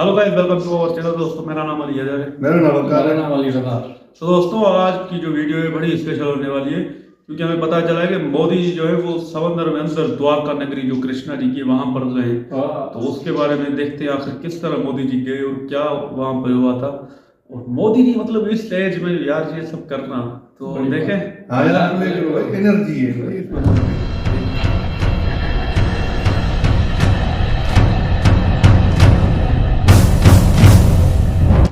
Hello guys, welcome to our channel. दोस्तों, मेरा नाम अली है। मेरा नाम अली रजा। तो दोस्तों, आज की जो वीडियो है बड़ी स्पेशल होने वाली है, क्योंकि हमें पता चला है कि मोदी जी जो है वो समंदर में अंदर द्वारका नगरी जो कृष्णा जी की वहां पर गए। तो उसके बारे में देखते हैं आखिर किस तरह मोदी जी गए और क्या वहां पे हुआ था। और मोदी जी मतलब इस एज में यार ये सब करना, तो देखें। एनर्जी है।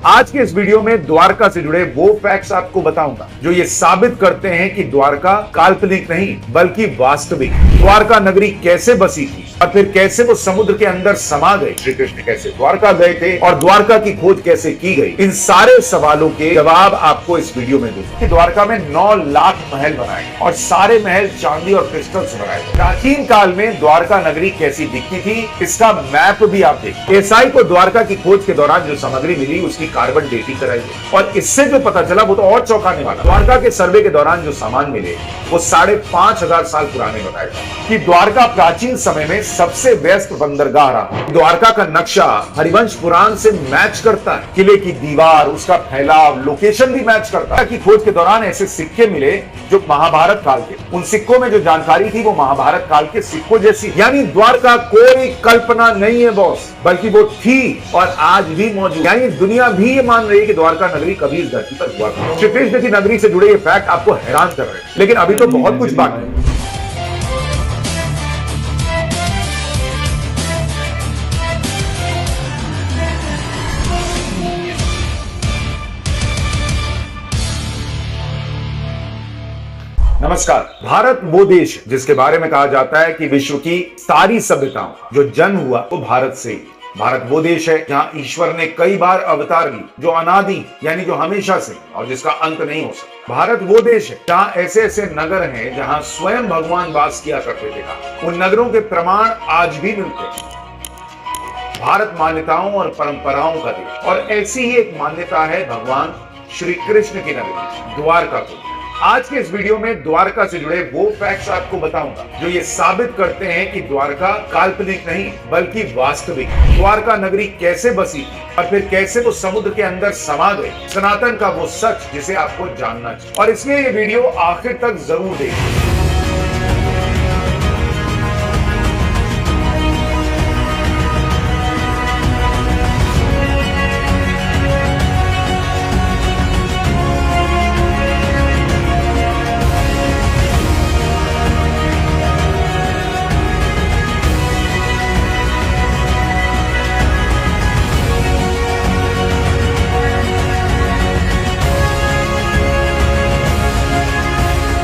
आज के इस वीडियो में द्वारका से जुड़े वो फैक्ट्स आपको बताऊंगा जो ये साबित करते हैं कि द्वारका काल्पनिक नहीं बल्कि वास्तविक। द्वारका नगरी कैसे बसी थी और फिर कैसे वो समुद्र के अंदर समा गए, श्री कृष्ण कैसे द्वारका गए थे और द्वारका की खोज कैसे की गई, इन सारे सवालों के जवाब आपको इस वीडियो में दूंगा। द्वारका में 9 लाख महल बनाए और सारे महल चांदी और क्रिस्टल से बनाए। प्राचीन काल में द्वारका नगरी कैसी दिखती थी इसका मैप भी आप देखिए। एएसआई को द्वारका की खोज के दौरान जो सामग्री मिली उसकी कार्बन डेटिंग कराई गई और इससे जो पता चला वो तो और चौंकाने वाला। द्वारका के सर्वे के दौरान जो सामान मिले वो 5,500 साल पुराने बताए गए कि द्वारका प्राचीन समय में सबसे व्यस्त बंदरगाह रहा। द्वारका का नक्शा हरिवंश पुराण से मैच करता है। किले की दीवार, उसका फैलाव, लोकेशन भी मैच करता है। कि खोज के दौरान ऐसे सिक्के मिले जो महाभारत काल के, उन सिक्कों में जो जानकारी थी वो महाभारत काल के सिक्कों जैसी। यानी द्वारका कोई कल्पना नहीं है बॉस, बल्कि वो थी और आज भी मौजूद। यानी दुनिया भी ये मान रही है कि द्वारका नगरी कभी इस धरती पर हुआ था। श्री कृष्ण की नगरी से जुड़े ये फैक्ट आपको हैरान कर रहे हैं, लेकिन अभी तो बहुत कुछ बाकी है। नमस्कार। भारत वो देश जिसके बारे में कहा जाता है कि विश्व की सारी सभ्यताओं जो जन्म हुआ वो भारत से ही। भारत वो देश है जहां ईश्वर ने कई बार अवतार ली, जो अनादि यानी जो हमेशा से और जिसका अंत नहीं हो सकता। भारत वो देश है जहां ऐसे ऐसे नगर हैं जहां स्वयं भगवान वास किया करते थे। उन नगरों के प्रमाण आज भी मिलते हैं। भारत मान्यताओं और परंपराओं का देश, और ऐसी ही एक मान्यता है भगवान श्री कृष्ण की नगरी द्वारका को। आज के इस वीडियो में द्वारका से जुड़े वो फैक्ट्स आपको बताऊंगा जो ये साबित करते हैं कि द्वारका काल्पनिक नहीं बल्कि वास्तविक। द्वारका नगरी कैसे बसी थी और फिर कैसे वो समुद्र के अंदर समा गई, सनातन का वो सच जिसे आपको जानना चाहिए। और इसलिए ये वीडियो आखिर तक जरूर देखिए।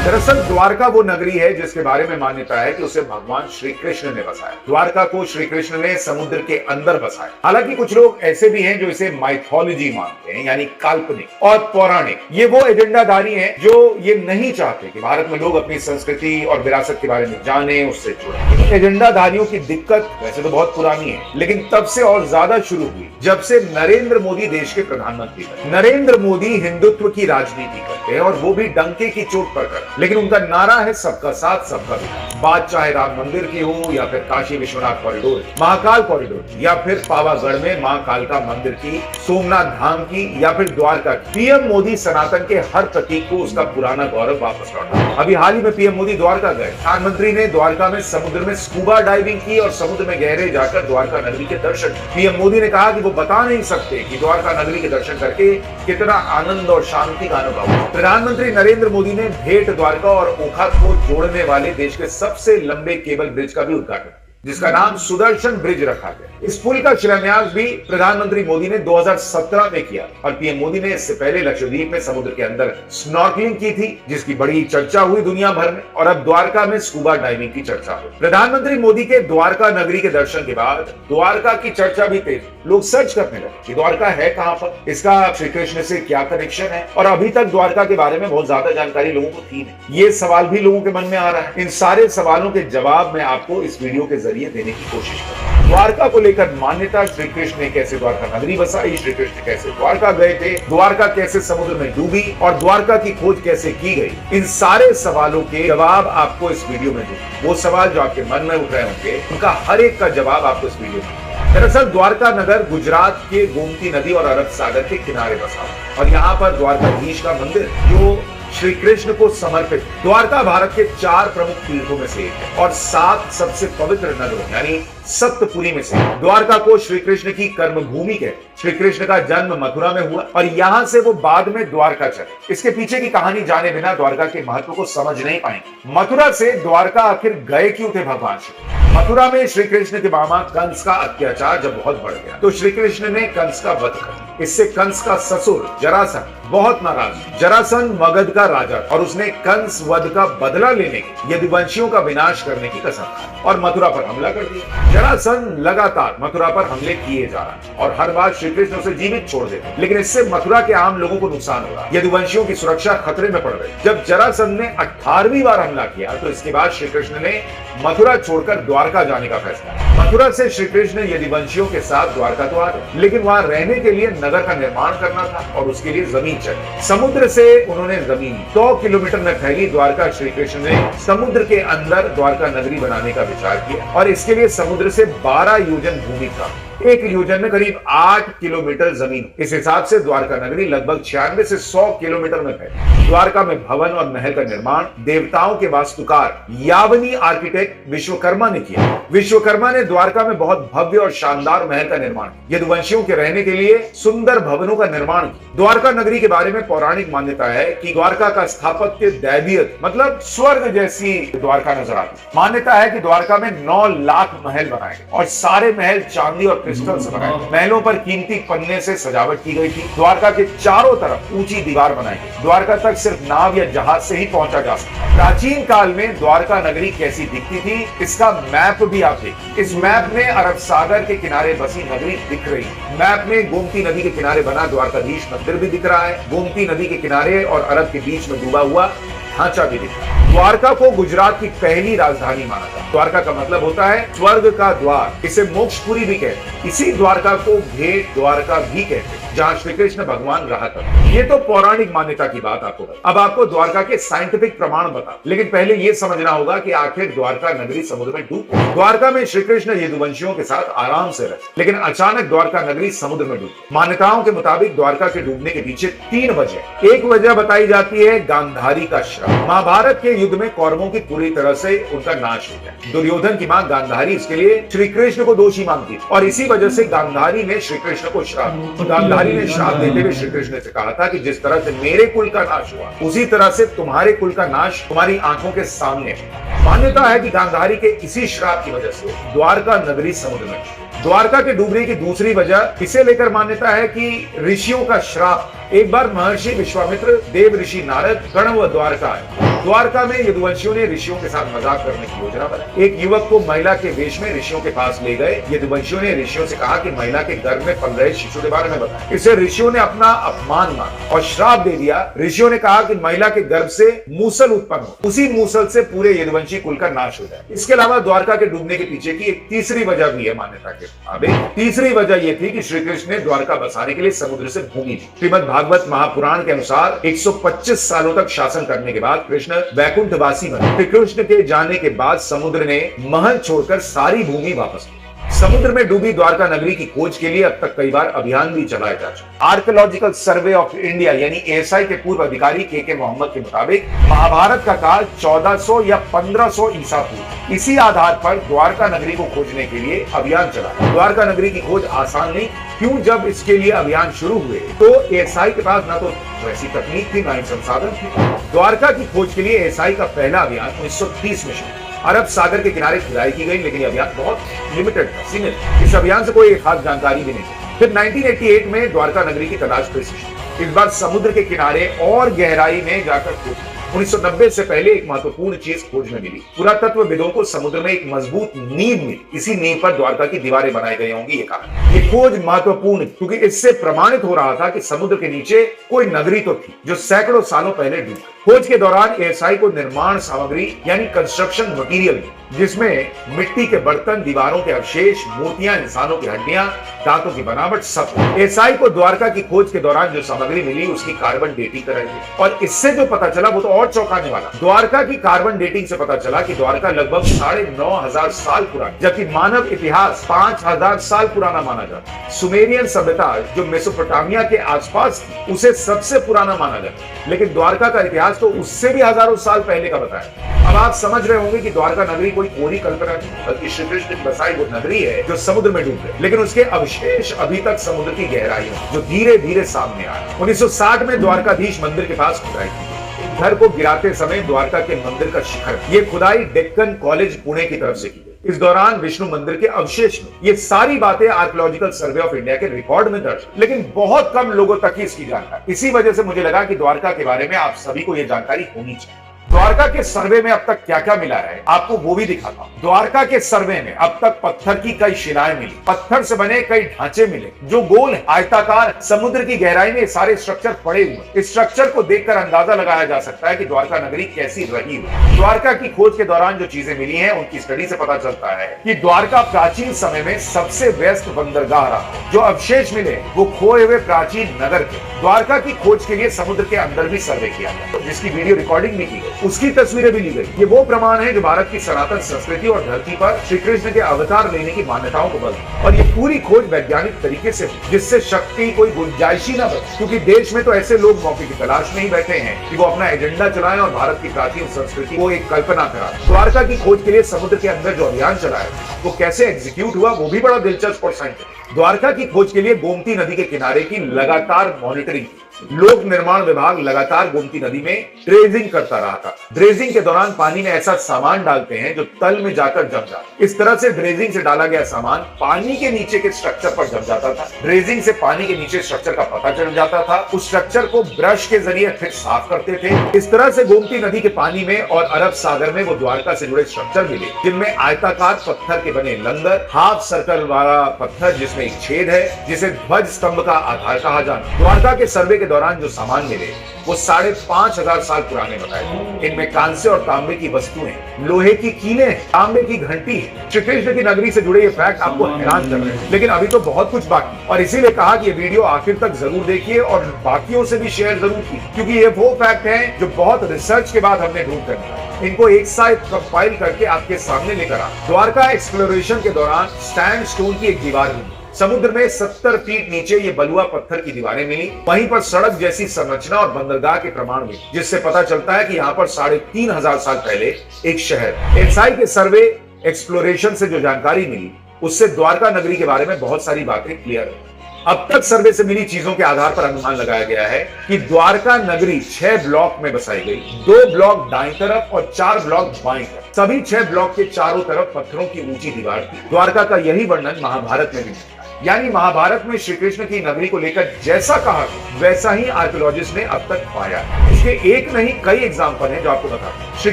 दरअसल द्वारका वो नगरी है जिसके बारे में मान्यता है कि उसे भगवान श्री कृष्ण ने बसाया। द्वारका को श्री कृष्ण ने समुद्र के अंदर बसाया। हालांकि कुछ लोग ऐसे भी हैं जो इसे माइथोलॉजी मानते हैं, यानी काल्पनिक और पौराणिक। ये वो एजेंडाधारी हैं जो ये नहीं चाहते कि भारत में लोग अपनी संस्कृति और विरासत के बारे में जाने, उससे जुड़े। एजेंडाधारियों की दिक्कत वैसे तो बहुत पुरानी है, लेकिन तब से और ज्यादा शुरू हुई जब से नरेंद्र मोदी देश के प्रधानमंत्री बने। नरेंद्र मोदी हिंदुत्व की राजनीति करते हैं और वो भी डंके की चोट पर कर, लेकिन उनका नारा है सबका साथ सबका विकास। बात चाहे राम मंदिर की हो या फिर काशी विश्वनाथ कॉरिडोर, महाकाल कॉरिडोर, या फिर पावागढ़ में मां कालका मंदिर की, सोमनाथ धाम की, या फिर द्वारका की, पीएम मोदी सनातन के हर प्रतीक को उसका पुराना गौरव वापस लौटा। अभी हाल ही में पीएम मोदी द्वारका गए। प्रधानमंत्री ने द्वारका में समुद्र में स्कूबा डाइविंग की और समुद्र में गहरे जाकर द्वारका नगरी के दर्शन। पीएम मोदी ने कहा कि वो बता नहीं सकते कि द्वारका नगरी के दर्शन करके कितना आनंद और शांति का अनुभव हुआ। प्रधानमंत्री नरेंद्र मोदी ने भेंट द्वारका और ओखा को जोड़ने वाले देश के सबसे लंबे केबल ब्रिज का भी उद्घाटन, जिसका नाम सुदर्शन ब्रिज रखा गया। इस पुल का शिलान्यास भी प्रधानमंत्री मोदी ने 2017 में किया और पीएम मोदी ने इससे पहले लक्षद्वीप में समुद्र के अंदर स्नॉर्कलिंग की थी, जिसकी बड़ी चर्चा हुई दुनिया भर में, और अब द्वारका में स्कूबा डाइविंग की चर्चा हुई। प्रधानमंत्री मोदी के द्वारका नगरी के दर्शन के बाद द्वारका की चर्चा भी तेज। लोग सर्च करने लगे कि द्वारका है कहां पर, इसका श्री कृष्ण से क्या कनेक्शन है, और अभी तक द्वारका के बारे में बहुत ज्यादा जानकारी लोगों को थी नहीं। ये सवाल भी लोगों के मन में आ रहा है। इन सारे सवालों के जवाब मैं आपको इस वीडियो के जरिए देने की कोशिश करूंगा। द्वारका को लेकर मान्यता, श्री कृष्ण ने कैसे द्वारका नगरी बसाई, श्री कृष्ण कैसे द्वारका गए थे, द्वारका कैसे समुद्र में डूबी और द्वारका की खोज कैसे की गई, इन सारे सवालों के जवाब आपको इस वीडियो में दूंगा। वो सवाल जो आपके मन में उठ रहे होंगे उनका हर एक का जवाब आपको इस वीडियो में। दरअसल द्वारका नगर गुजरात के गोमती नदी और अरब सागर के किनारे बसा हुआ और यहाँ पर द्वारकाधीश का मंदिर जो श्री कृष्ण को समर्पित। द्वारका भारत के 4 प्रमुख तीर्थों में से एक है और 7 सबसे पवित्र नगरों यानी सप्तपुरी में से। द्वारका को श्री कृष्ण की कर्मभूमि के श्री कृष्ण का जन्म मथुरा में हुआ और यहां से वो बाद में द्वारका चले। इसके पीछे की कहानी जाने बिना द्वारका के महत्व को समझ नहीं पाएंगे। मथुरा से द्वारका आखिर गए क्यों थे भगवान श्री? मथुरा में श्री कृष्ण के मामा कंस का अत्याचार जब बहुत बढ़ गया तो श्री कृष्ण ने कंस का वध कर दिया। इससे कंस का ससुर जरासंध बहुत नाराज। जरासंध मगध का राजा और उसने कंस वध का बदला लेने के यदुवंशियों का विनाश करने की कसम खाई और मथुरा पर हमला कर दिया। जरासंध लगातार मथुरा पर हमले किए जा रहा है और हर बार श्री कृष्ण उसे जीवित छोड़ देते, लेकिन इससे मथुरा के आम लोगों को नुकसान हो रहा। यदुवंशियों की सुरक्षा खतरे में पड़ गई। जब जरासंध ने 18वीं बार हमला किया तो इसके बाद श्री कृष्ण ने मथुरा छोड़कर द्वारका जाने का फैसला किया। मथुरा से श्री कृष्ण यदुवंशियों के साथ द्वारका तो आ गए, लेकिन वहां रहने के लिए नगर का निर्माण करना था और उसके लिए जमीन चाहिए। समुद्र से उन्होंने जमीन 100 किलोमीटर में फैली द्वारका श्री कृष्ण ने समुद्र के अंदर द्वारका नगरी बनाने का विचार किया और इसके लिए समुद्र से 12 योजन भूमि था। एक योजन में करीब 8 किलोमीटर जमीन। इस हिसाब से द्वारका नगरी लगभग 96 से 100 किलोमीटर में फैली। द्वारका में भवन और महल का निर्माण देवताओं के वास्तुकार यावनी आर्किटेक्ट विश्वकर्मा ने किया। विश्वकर्मा ने द्वारका में बहुत भव्य और शानदार महल का निर्माण किया। यदुवंशियों के रहने के लिए सुंदर भवनों का निर्माण किया। द्वारका नगरी के बारे में पौराणिक मान्यता है कि द्वारका का स्थापत्य दैवीयत मतलब स्वर्ग जैसी द्वारका नजर आती। मान्यता है कि द्वारका में 9 लाख महल बनाए गए और सारे महल चांदी और क्रिस्टल से बनाए। महलों पर कीमती पन्ने से सजावट की गई थी। द्वारका के चारों तरफ ऊंची दीवार बनाई गई। द्वारका तक सिर्फ नाव या जहाज से ही पहुंचा जा सकता। प्राचीन काल में द्वारका नगरी कैसी दिखती थी इसका मैप भी आप देखिए। इस मैप में अरब सागर के किनारे बसी नगरी दिख रही है। मैप में गोमती नदी के किनारे बना द्वारकाधीश मंदिर भी दिख रहा है। गोमती नदी के किनारे और अरब के बीच में डूबा हुआ ढांचा भी दिख रहा है। द्वारका को गुजरात की पहली राजधानी माना था। द्वारका का मतलब होता है स्वर्ग का द्वार। इसे मोक्षपुरी भी कहते हैं। इसी द्वारका को भेंट द्वारका भी कहते हैं जहाँ श्री कृष्ण भगवान रहा करते। ये तो पौराणिक मान्यता की बात आपको बता। अब आपको द्वारका के साइंटिफिक प्रमाण बता, लेकिन पहले ये समझना होगा कि आखिर द्वारका नगरी समुद्र में डूब। द्वारका में श्री कृष्ण यदुवंशियों के साथ आराम से रहे, लेकिन अचानक द्वारका नगरी समुद्र में डूबी। मान्यताओं के मुताबिक द्वारका के डूबने के पीछे 3 वजह। एक वजह बताई जाती है गांधारी का श्राप। महाभारत के युद्ध में कौरवों की पूरी तरह से उनका नाश हो गया। दुर्योधन की मां गांधारी इसके लिए श्री कृष्ण को दोषी मानती और इसी वजह से गांधारी ने श्री कृष्ण को श्राप। गांधारी ने श्राप देते हुए श्री कृष्ण से कहा था कि जिस तरह से मेरे कुल का नाश हुआ उसी तरह से तुम्हारे कुल का नाश तुम्हारी आंखों के सामने है। मान्यता है कि गांधारी के इसी श्राप की वजह से द्वारका नगरी समुद्र में। द्वारका के डूबने की दूसरी वजह इसे लेकर मान्यता है कि ऋषियों का श्राप। एक बार महर्षि विश्वामित्र देव ऋषि नारद गणव द्वारका आए। द्वारका में यदुवंशियों ने ऋषियों के साथ मजाक करने की योजना बनाई। एक युवक को महिला के वेश में ऋषियों के पास ले गए। यदुवंशियों ने ऋषियों से कहा कि महिला के गर्भ में पल रहे शिशु के बारे में बताएं। इसे ऋषियों ने अपना अपमान माना और श्राप दे दिया। ऋषियों ने कहा कि महिला के गर्भ से मूसल उत्पन्न हो, उसी मूसल से पूरे यदुवंशी कुल का नाश हो जाए। इसके अलावा द्वारका के डूबने के पीछे की एक तीसरी वजह भी है मान्यता के मुताबिक। तीसरी वजह यह थी कि श्री कृष्ण ने द्वारका बसाने के लिए समुद्र से भूमि ली। श्रीमद् भागवत महापुराण के अनुसार 125 सालों तक शासन करने के बाद कृष्ण वैकुंठवासी बने। श्री कृष्ण के जाने के बाद समुद्र ने महल छोड़कर सारी भूमि वापस ली। समुद्र में डूबी द्वारका नगरी की खोज के लिए अब तक कई बार अभियान भी चलाए जा चुके। आर्कियोलॉजिकल सर्वे ऑफ इंडिया यानी ASI के पूर्व अधिकारी के मोहम्मद के मुताबिक महाभारत का काल 1400 या 1500 ईसा पूर्व। इसी आधार पर द्वारका नगरी को खोजने के लिए अभियान चला। द्वारका नगरी की खोज आसान नहीं, क्यों? जब इसके लिए अभियान शुरू हुए तो ASI के पास न तो वैसी तकनीक थी न ही संसाधन थे। द्वारका की खोज के लिए ASI का पहला अभियान 1930 में शुरू। अरब सागर के किनारे खुदाई की गई, लेकिन अभियान बहुत लिमिटेड था, सीमित। इस अभियान से कोई खास जानकारी भी नहीं। फिर 1988 में द्वारका नगरी की तलाश फिर से शुरू। इस बार समुद्र के किनारे और गहराई में जाकर खोज। 1990 से पहले एक महत्वपूर्ण चीज खोज में मिली। पुरातत्वविदों को समुद्र में एक मजबूत नींव मिली। इसी नींव पर द्वारका की दीवारें बनाई गई होंगी, ये कहा। ये खोज महत्वपूर्ण क्योंकि इससे प्रमाणित हो रहा था कि समुद्र के नीचे कोई नगरी तो थी जो सैकड़ों सालों पहले डूबी। खोज के दौरान ASI को निर्माण सामग्री यानी कंस्ट्रक्शन मटेरियल जिसमें मिट्टी के बर्तन, दीवारों के अवशेष, मूर्तियां, इंसानों की हड्डियां, दांतों की बनावट सब। ASI को द्वारका की खोज के दौरान जो सामग्री मिली उसकी कार्बन डेटिंग कराई गई और इससे जो पता चला वो तो और बहुत चौंकाने वाला। द्वारका की कार्बन डेटिंग से पता चला कि द्वारका लगभग 9,500 साल पुरानी, जबकि मानव इतिहास 5,000 साल पुराना माना जाता। सुमेरियन सभ्यता जो मेसोपोटामिया के आसपास थी, उसे सबसे पुराना माना जाता, लेकिन द्वारका का इतिहास तो उससे भी हजारों साल पहले का बताया। अब आप समझ रहे होंगे कि द्वारका नगरी कोई कोरी कल्पना नहीं, बल्कि श्री कृष्ण की बसाई वो नगरी है जो समुद्र में डूब गई, लेकिन उसके अवशेष अभी तक समुद्र की गहराई में जो धीरे धीरे सामने आ रहे। 1960 में द्वारकाधीश मंदिर के पास खुदाई की, घर को गिराते समय द्वारका के मंदिर का शिखर, ये खुदाई डेक्कन कॉलेज पुणे की तरफ से की गई। इस दौरान विष्णु मंदिर के अवशेष में, ये सारी बातें आर्कियोलॉजिकल सर्वे ऑफ इंडिया के रिकॉर्ड में दर्ज, लेकिन बहुत कम लोगों तक ही इसकी जानकारी। इसी वजह से मुझे लगा कि द्वारका के बारे में आप सभी को यह जानकारी होनी चाहिए। द्वारका के सर्वे में अब तक क्या क्या मिला है, आपको वो भी दिखाता हूं। द्वारका के सर्वे में अब तक पत्थर की कई शिलाएं मिली, पत्थर से बने कई ढांचे मिले जो गोल है, आयताकार, समुद्र की गहराई में सारे स्ट्रक्चर पड़े हुए। इस स्ट्रक्चर को देखकर अंदाजा लगाया जा सकता है कि द्वारका नगरी कैसी रही हो। द्वारका की खोज के दौरान जो चीजें मिली हैं, उनकी स्टडी से पता चलता है कि द्वारका प्राचीन समय में सबसे व्यस्त बंदरगाह रहा। जो अवशेष मिले वो खोए हुए प्राचीन नगर के। द्वारका की खोज के लिए समुद्र के अंदर भी सर्वे किया गया, जिसकी वीडियो रिकॉर्डिंग भी की गई, उसकी तस्वीरें भी ली गई। ये वो प्रमाण है जो भारत की सनातन संस्कृति और धरती पर श्री कृष्ण के अवतार लेने की मान्यताओं को बदल। और ये पूरी खोज वैज्ञानिक तरीके से, जिससे शक्ति कोई गुंजाइश ही न बचे, क्योंकि देश में तो ऐसे लोग मौके की तलाश में ही बैठे हैं कि वो अपना एजेंडा चलाएं और भारत की प्राचीन संस्कृति को एक कल्पना कराएं। द्वारका की खोज के लिए समुद्र के अंदर जो अभियान चलाया वो कैसे एग्जीक्यूट हुआ, वो भी बड़ा दिलचस्प और साइंटिफिक। द्वारका की खोज के लिए गोमती नदी के किनारे की लगातार मॉनिटरिंग, लोक निर्माण विभाग लगातार गोमती नदी में ड्रेजिंग करता रहा था। ड्रेजिंग के दौरान पानी में ऐसा सामान डालते हैं जो तल में जाकर जम जाता है। इस तरह से ड्रेजिंग से डाला गया सामान पानी के नीचे के स्ट्रक्चर पर जम जाता था। ड्रेजिंग से पानी के नीचे स्ट्रक्चर का पता चल जाता था। उस स्ट्रक्चर को ब्रश के जरिए फिर साफ करते थे। इस तरह से गोमती नदी के पानी में और अरब सागर में वो द्वारका से जुड़े स्ट्रक्चर मिले, जिनमें आयताकार पत्थर के बने लंगर, हाफ सर्कल वाला पत्थर जिसमें एक छेद है, जिसे ध्वज स्तंभ का आधार कहा जाता। द्वारका के सर्वे के दौरान जो सामान मिले वो 5,500 साल पुराने बताए थे। इनमें कांस्य और तांबे की वस्तुएं, लोहे की कीलें, तांबे की घंटी। श्री कृष्ण की नगरी से जुड़े ये फैक्ट आपको हैरान कर रहे हैं, लेकिन अभी तो बहुत कुछ बाकी, और इसीलिए कहा कि ये वीडियो आखिर तक जरूर देखिए और बाकियों से भी शेयर जरूर कीजिए, क्योंकि ये वो फैक्ट हैं जो बहुत रिसर्च के बाद हमने ढूंढ कर निकाले। इनको एक साथ कंपाइल करके आपके सामने लेकर आ। द्वारका एक्सप्लोरेशन के दौरान स्टैंड स्टोन की एक दीवार मिली। समुद्र में 70 फीट नीचे ये बलुआ पत्थर की दीवारें मिली। वहीं पर सड़क जैसी संरचना और बंदरगाह के प्रमाण मिले, जिससे पता चलता है कि यहाँ पर 3,500 साल पहले एक शहर। एसआई के सर्वे एक्सप्लोरेशन से जो जानकारी मिली, उससे द्वारका नगरी के बारे में बहुत सारी बातें क्लियर है। अब तक सर्वे से मिली चीजों के आधार पर अनुमान लगाया गया है कि द्वारका नगरी 6 ब्लॉक में बसाई गई। 2 ब्लॉक दाईं तरफ और 4 ब्लॉक बाईं तरफ। सभी 6 ब्लॉक के चारों तरफ पत्थरों की ऊंची दीवार थी। द्वारका का यही वर्णन महाभारत में भी मिलता है। यानी महाभारत में श्री कृष्ण की नगरी को लेकर जैसा कहा वैसा ही आर्कियोलॉजिस्ट ने अब तक पाया। इसके एक नहीं कई एग्जाम्पल हैं जो आपको बताते हैं। श्री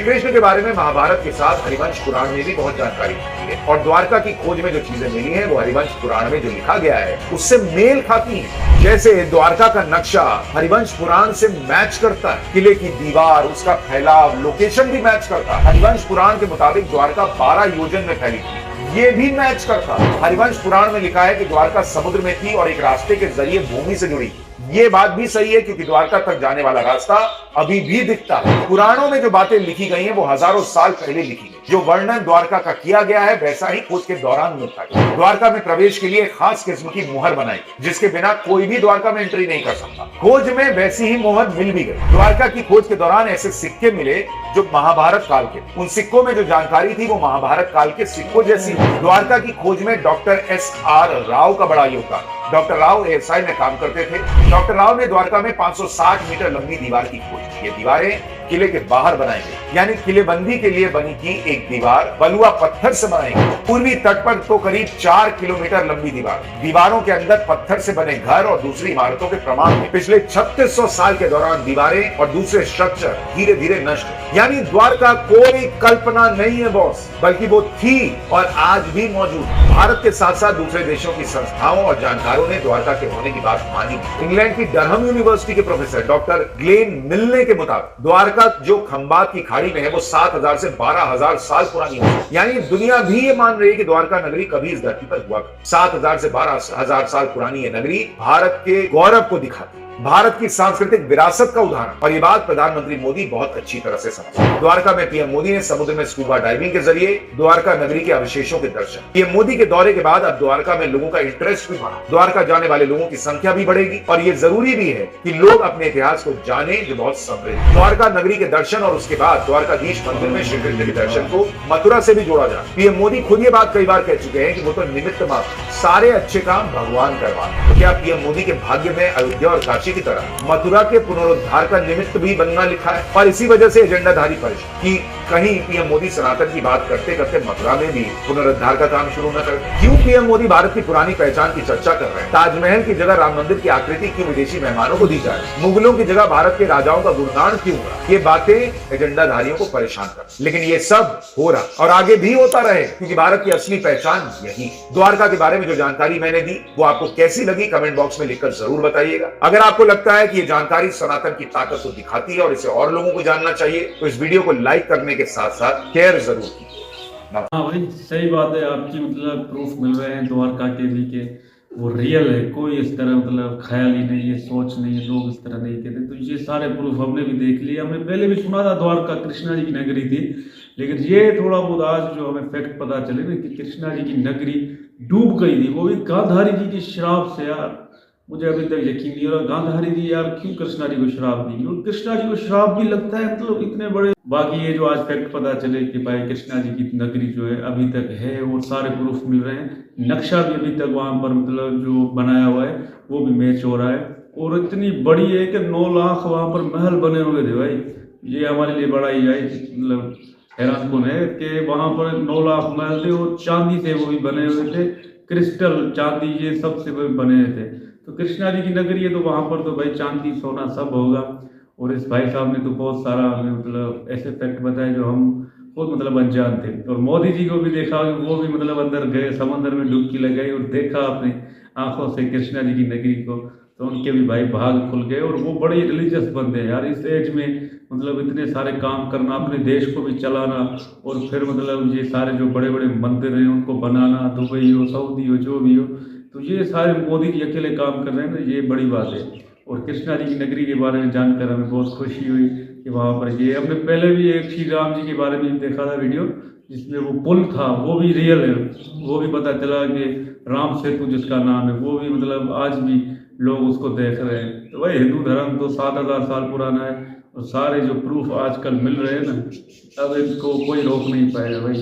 कृष्ण के बारे में महाभारत के साथ हरिवंश पुराण में भी बहुत जानकारी मिली है, और द्वारका की खोज में जो चीजें मिली हैं वो हरिवंश पुराण में जो लिखा गया है उससे मेल खाती है। जैसे द्वारका का नक्शा हरिवंश पुराण से मैच करता है, किले की दीवार, उसका फैलाव, लोकेशन भी मैच करता है। हरिवंश पुराण के मुताबिक द्वारका 12 योजन में फैली थी, ये भी मैच करता। हरिवंश पुराण में लिखा है कि द्वारका समुद्र में थी और एक रास्ते के जरिए भूमि से जुड़ी। ये बात भी सही है, क्योंकि द्वारका तक जाने वाला रास्ता अभी भी दिखता है। पुराणों में जो बातें लिखी गई हैं वो हजारों साल पहले लिखी गई। जो वर्णन द्वारका का किया गया है वैसा ही खोज के दौरान मिलता है। द्वारका में प्रवेश के लिए खास किस्म की मुहर बनाई, जिसके बिना कोई भी द्वारका में एंट्री नहीं कर सकता। खोज में वैसी ही मुहर मिल भी गई। द्वारका की खोज के दौरान ऐसे सिक्के मिले जो महाभारत काल के। उन सिक्कों में जो जानकारी थी वो महाभारत काल के सिक्कों जैसी। द्वारका की खोज में डॉक्टर SR राव का बड़ा योगदान। डॉक्टर राव एएसआई में काम करते थे। डॉक्टर राव ने द्वारका में 560 मीटर लंबी दीवार की खोज की। ये दीवारें किले के बाहर बनाई गई, यानी किलेबंदी के लिए बनी थी एक दीवार बलुआ पत्थर से बनाई गई। पूर्वी तट पर तो करीब 4 किलोमीटर लंबी दीवार, दीवारों के अंदर पत्थर से बने घर और दूसरी इमारतों के प्रमाण में पिछले 3600 साल के दौरान दीवारें और दूसरे स्ट्रक्चर धीरे धीरे नष्ट हुए। यानी द्वारका कोई कल्पना नहीं है बॉस, बल्कि वो थी और आज भी मौजूद। भारत के साथ साथ दूसरे देशों की संस्थाओं और जानकारों ने द्वारका के होने की बात मानी। इंग्लैंड की डरहम यूनिवर्सिटी के प्रोफेसर डॉक्टर ग्लेन मिलने के मुताबिक द्वारका जो खंबात की खाड़ी में है वो 7,000 से 12,000 साल पुरानी है। यानी दुनिया भी ये मान रही है कि द्वारका नगरी कभी इस धरती पर हुआ। 7,000 से 12,000 साल पुरानी ये नगरी भारत के गौरव को दिखाती है। भारत की सांस्कृतिक विरासत का उदाहरण। और ये बात प्रधानमंत्री मोदी बहुत अच्छी तरह से समझे। द्वारका में पीएम मोदी ने समुद्र में स्कूबा डाइविंग के जरिए द्वारका नगरी के अवशेषों के दर्शन। पीएम मोदी के दौरे के बाद अब द्वारका में लोगों का इंटरेस्ट भी बढ़ा। द्वारका जाने वाले लोगों की संख्या भी बढ़ेगी और ये जरूरी भी है कि लोग अपने इतिहास को जाने, जो बहुत समृद्ध। द्वारका नगरी के दर्शन और उसके बाद द्वारकाधीश मंदिर में श्री कृष्ण के दर्शन को मथुरा से भी जोड़ा जाए। पीएम मोदी खुद ये बात कई बार कह चुके हैं कि वो तो निमित्त मात्र, सारे अच्छे काम भगवान करवाते। तो क्या पीएम मोदी के भाग्य में अयोध्या और काशी की तरह मथुरा के पुनरुद्धार का निमित्त भी बनना लिखा है? और इसी वजह से एजेंडाधारी परिषद की कहीं पीएम मोदी सनातन की बात करते करते मथुरा में भी पुनरुद्धार का काम शुरू न कर? क्यों पीएम मोदी भारत की पुरानी पहचान की चर्चा कर रहे हैं? ताजमहल की जगह राम मंदिर की आकृति क्यों विदेशी मेहमानों को दी जाए? मुगलों की जगह भारत के राजाओं का गुणगान क्यों हो रहा? ये बातें एजेंडाधारियों को परेशान कर, लेकिन ये सब हो रहा और आगे भी होता रहे, क्योंकि भारत की असली पहचान यही। द्वारका के बारे में जो जानकारी मैंने दी वो आपको कैसी लगी कमेंट बॉक्स में लिखकर जरूर बताइएगा। अगर आपको लगता है कि ये जानकारी सनातन की ताकत को दिखाती है और इसे और लोगों को जानना चाहिए तो इस वीडियो को लाइक करने के साथ साथ शेयर जरूर कीजिए। हाँ भाई, सही बात है आपकी। मतलब प्रूफ मिल रहे हैं द्वारका के भी के वो रियल है, कोई इस तरह मतलब ख्याल ही नहीं है, सोच नहीं है, लोग इस तरह नहीं कहते। तो ये सारे प्रूफ हमने भी देख लिए। हमने पहले भी सुना था द्वारका कृष्णा जी की नगरी थी, लेकिन ये थोड़ा बहुत आज जो हमें फैक्ट पता चले ना कि कृष्णा जी की नगरी डूब गई थी, वो भी गांधारी जी की श्राप से। यार मुझे अभी तक यकीन नहीं हो रहा गांधारी जी यार क्यों कृष्णा जी को श्राप दी, और कृष्णा जी को श्राप भी लगता है मतलब इतने बड़े। बाकी ये जो आज फैक्ट पता चले कि भाई कृष्णा जी की नगरी जो है अभी तक है और सारे प्रूफ मिल रहे हैं, नक्शा भी अभी तक वहां पर मतलब जो बनाया हुआ है वो भी मैच हो रहा है, और इतनी बड़ी है कि 9 लाख वहां पर महल बने हुए थे। भाई ये हमारे लिए बड़ा ही है मतलब हैरानकुन है कि वहां पर 9 लाख महल थे और चांदी से वो भी बने हुए थे, क्रिस्टल चांदी ये सब से बने हुए थे। तो कृष्णा जी की नगरी है तो वहां पर तो भाई चांदी सोना सब होगा। और इस भाई साहब ने तो बहुत सारा हमें मतलब ऐसे फैक्ट बताए जो हम खुद मतलब अनजान थे। और मोदी जी को भी देखा, वो भी मतलब अंदर गए, समंदर में डुबकी लगाई और देखा अपनी आंखों से कृष्णा जी की नगरी को, तो उनके भी भाई भाग खुल गए। और वो बड़े रिलीजियस बंदे हैं यार, इस एज में मतलब इतने सारे काम करना, अपने देश को भी चलाना, और फिर मतलब ये सारे जो बड़े बड़े मंदिर हैं उनको बनाना, दुबई हो, सऊदी हो, जो भी हो, तो ये सारे मोदी जी अकेले काम कर रहे हैं ना, ये बड़ी बात है। और कृष्णा जी की नगरी के बारे में जानकर हमें बहुत खुशी हुई कि वहाँ पर ये हमने पहले भी एक श्री राम जी के बारे में देखा था वीडियो, जिसमें वो पुल था वो भी रियल है, वो भी पता चला कि राम सेतु जिसका नाम है वो भी मतलब आज भी लोग उसको देख रहे हैं। तो भाई हिंदू धर्म तो 7000 साल पुराना है, और सारे जो प्रूफ आजकल मिल रहे हैं ना, अब इनको कोई रोक नहीं पाएगा। भाई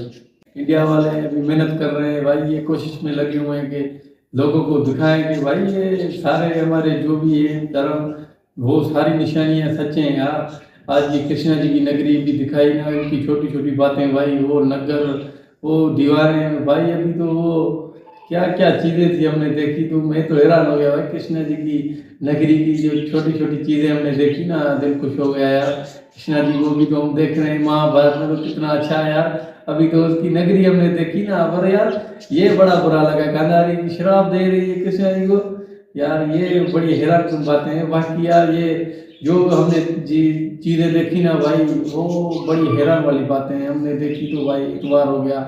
इंडिया वाले अभी मेहनत कर रहे हैं भाई, ये कोशिश में लगे हुए हैं कि लोगों को दिखाएं कि भाई ये सारे हमारे जो भी है धर्म, वो सारी निशानियां सच्चे हैं यार। आज ये कृष्णा जी की नगरी भी दिखाई ना, उनकी छोटी छोटी बातें भाई, वो नगर, वो दीवारें भाई, अभी तो वो क्या क्या चीज़ें थी हमने देखी, तो मैं तो हैरान हो गया भाई। कृष्णा जी की नगरी की जो छोटी छोटी चीज़ें हमने देखी ना, दिल खुश हो गया यार। कृष्णा जी को भी तो हम देख रहे हैं, महाभारत में तो कितना अच्छा है यार। अभी तो उसकी नगरी हमने देखी ना, पर यार ये बड़ा बुरा लगा, गांधारी श्राप दे रही है कृष्णा जी को यार, ये बड़ी हैरान बातें हैं। बाकी यार ये जो हमने चीज़ें देखी ना भाई, वो बड़ी हैरान वाली बातें हैं हमने देखी, तो भाई इतवार हो गया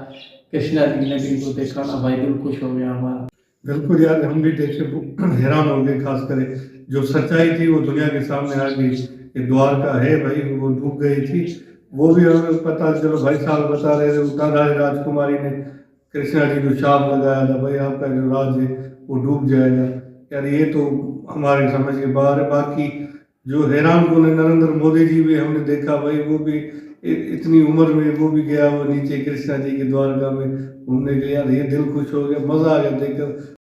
कृष्णा जी की नगरी को देखा ना भाई, दिल खुश हो गया हमारा। बिल्कुल यार, हम भी देख के हैरान हो गए। खास करे जो सच्चाई थी वो दुनिया के सामने आ गई। ये द्वारका है भाई, वो डूब गई थी, वो भी हमें पता। चलो भाई साहब बता रहे थे, गांधारी राजकुमारी ने कृष्णा जी को शाप लगाया था भाई आपका जो राज है वो डूब जाएगा। यार ये तो हमारी समझ के बाहर है। बाकी जो हैरान को नरेंद्र मोदी जी भी हमने देखा भाई, वो भी इतनी उम्र में वो भी गया वो नीचे कृष्णा जी के द्वारका में घूमने के। यार ये दिल खुश हो गया, मजा आ गया देखकर।